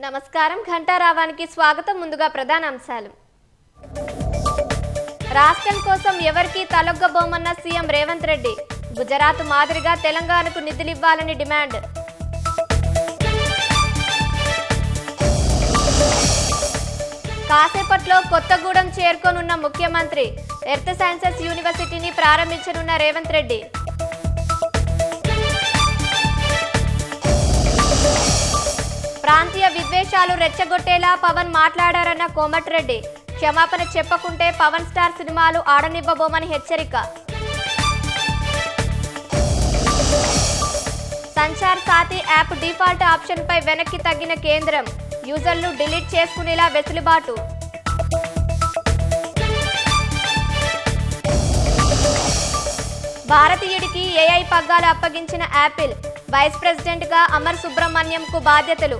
నమస్కారం ఘంటారావానికి స్వాగతం. ముందుగా ప్రధాన అంశాలు. రాష్ట్రం కోసం ఎవరికి తలొగ్గబోమన్న సీఎం రేవంత్ రెడ్డి. గుజరాత్ మాదిరిగా తెలంగాణకు నిధులివ్వాలని డిమాండ్. కాసేపట్లో కొత్తగూడెం చేరుకోనున్న ముఖ్యమంత్రి. ఎర్త్ సైన్సెస్ యూనివర్సిటీని ప్రారంభించనున్న రేవంత్ రెడ్డి. ప్రాంతీయ విద్వేషాలు రెచ్చగొట్టేలా పవన్ మాట్లాడారన్న కోమటిరెడ్డి. క్షమాపణ చెప్పకుంటే పవన్ స్టార్ సినిమాలు ఆడనివ్వబోమని హెచ్చరిక. సంచార్ సాథీ యాప్ డిఫాల్ట్ ఆప్షన్పై వెనక్కి తగ్గిన కేంద్రం. యూజర్లు డిలీట్ చేసుకునేలా వెసులుబాటు. భారతీయుడికి ఏఐ పగ్గాలు అప్పగించిన యాపిల్. వైస్ ప్రెసిడెంట్గా అమర్ సుబ్రహ్మణ్యంకు బాధ్యతలు.